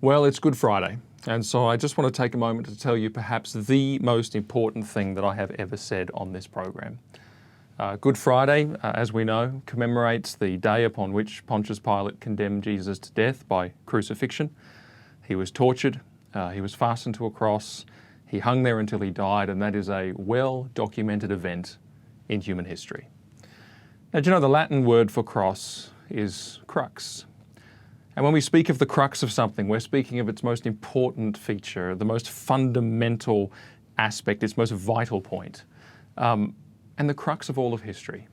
Well, it's Good Friday, and so I just want to take a moment to tell you perhaps the most important thing that I have ever said on this program. Good Friday, as we know, commemorates the day upon which Pontius Pilate condemned Jesus to death by crucifixion. He was tortured, he was fastened to a cross, he hung there until he died, and that is a well-documented event in human history. Now, do you know the Latin word for cross is crux? And when we speak of the crux of something, we're speaking of its most important feature, the most fundamental aspect, its most vital point. And the crux of all of history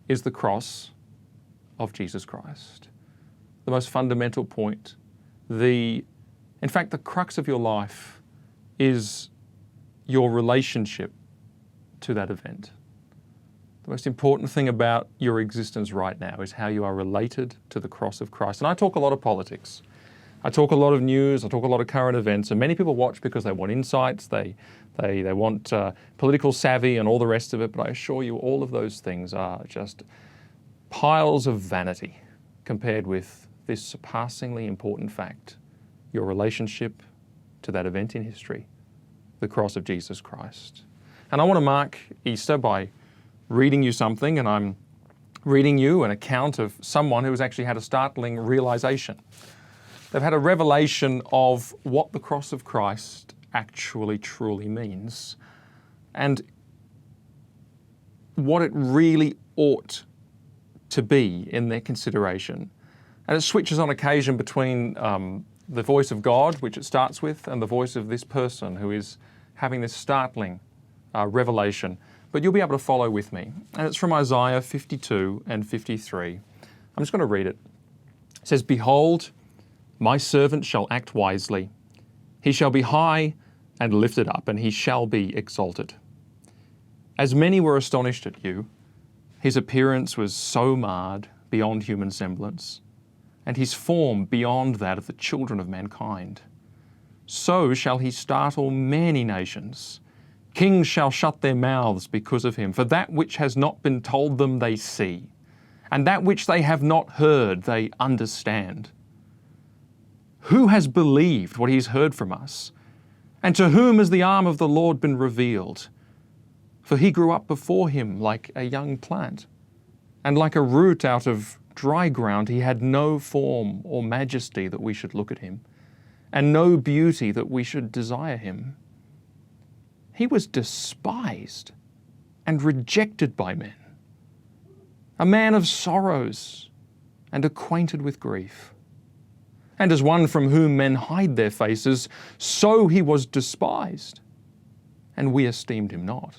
is the cross of Jesus Christ. The most fundamental point. In fact, the crux of your life is your relationship to that event. The most important thing about your existence right now is how you are related to the cross of Christ. And I talk a lot of politics. I talk a lot of news. I talk a lot of current events. And many people watch because they want insights. They want political savvy and all the rest of it. But I assure you, all of those things are just piles of vanity compared with this surpassingly important fact, your relationship to that event in history, the cross of Jesus Christ. And I want to mark Easter by reading you something, and I'm reading you an account of someone who has actually had a startling realization. They've had a revelation of what the cross of Christ actually truly means and what it really ought to be in their consideration. And it switches on occasion between the voice of God, which it starts with, and the voice of this person who is having this startling revelation. But you'll be able to follow with me. And it's from Isaiah 52 and 53. I'm just going to read it. It says, "Behold, my servant shall act wisely. He shall be high and lifted up, and he shall be exalted. As many were astonished at you, his appearance was so marred beyond human semblance, and his form beyond that of the children of mankind. So shall he startle many nations. Kings shall shut their mouths because of him, for that which has not been told them they see, and that which they have not heard they understand. Who has believed what he has heard from us? And to whom has the arm of the Lord been revealed? For he grew up before him like a young plant, and like a root out of dry ground. He had no form or majesty that we should look at him, and no beauty that we should desire him. He was despised and rejected by men, a man of sorrows and acquainted with grief. And as one from whom men hide their faces, so he was despised, and we esteemed him not.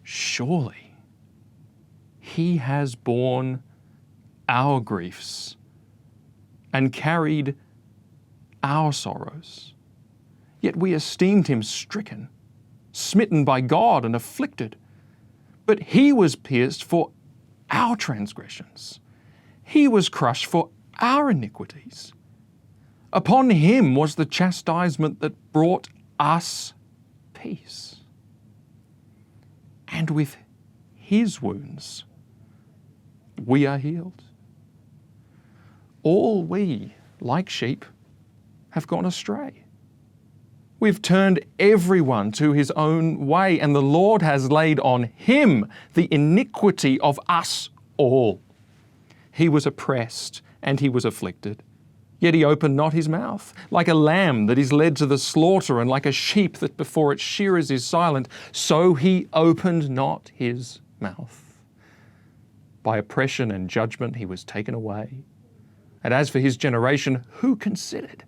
Surely he has borne our griefs and carried our sorrows. Yet we esteemed him stricken, smitten by God, and afflicted. But he was pierced for our transgressions. He was crushed for our iniquities. Upon him was the chastisement that brought us peace. And with his wounds we are healed. All we, like sheep, have gone astray. We've turned everyone to his own way, and the Lord has laid on him the iniquity of us all. He was oppressed and he was afflicted, yet he opened not his mouth. Like a lamb that is led to the slaughter, and like a sheep that before its shearers is silent, so he opened not his mouth. By oppression and judgment he was taken away. And as for his generation, who considered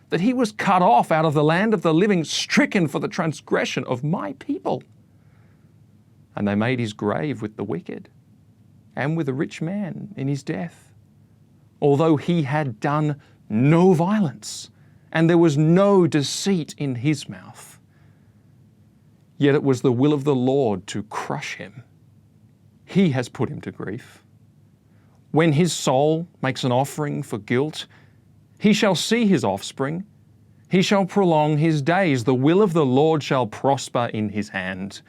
that he was cut off out of the land of the living, stricken for the transgression of my people? And they made his grave with the wicked and with a rich man in his death, although he had done no violence, and there was no deceit in his mouth. Yet it was the will of the Lord to crush him. He has put him to grief. When his soul makes an offering for guilt, he shall see his offspring. He shall prolong his days. The will of the Lord shall prosper in his hand.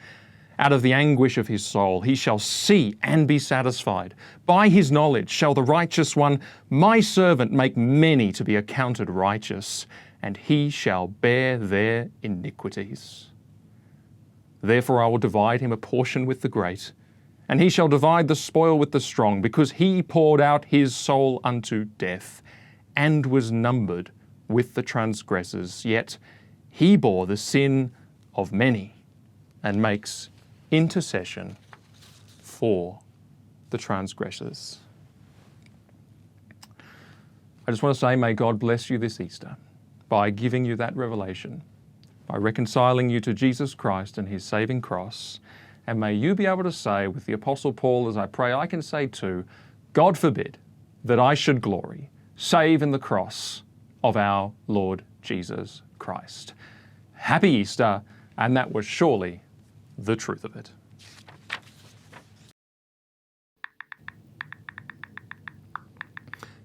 Out of the anguish of his soul he shall see and be satisfied. By his knowledge shall the righteous one, my servant, make many to be accounted righteous, and he shall bear their iniquities. Therefore I will divide him a portion with the great, and he shall divide the spoil with the strong, because he poured out his soul unto death, and was numbered with the transgressors. Yet he bore the sin of many, and makes intercession for the transgressors. I just want to say, may God bless you this Easter by giving you that revelation, by reconciling you to Jesus Christ and his saving cross. And may you be able to say with the Apostle Paul, as I pray I can say too, God forbid that I should glory, save in the cross of our Lord Jesus Christ. Happy Easter, and that was surely the truth of it.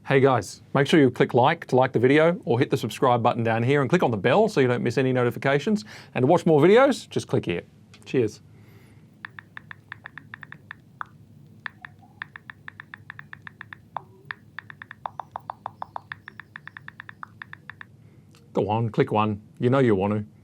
Hey guys, make sure you click like to like the video, or hit the subscribe button down here and click on the bell so you don't miss any notifications. And to watch more videos, just click here. Cheers. Go on, click one. You know you want to.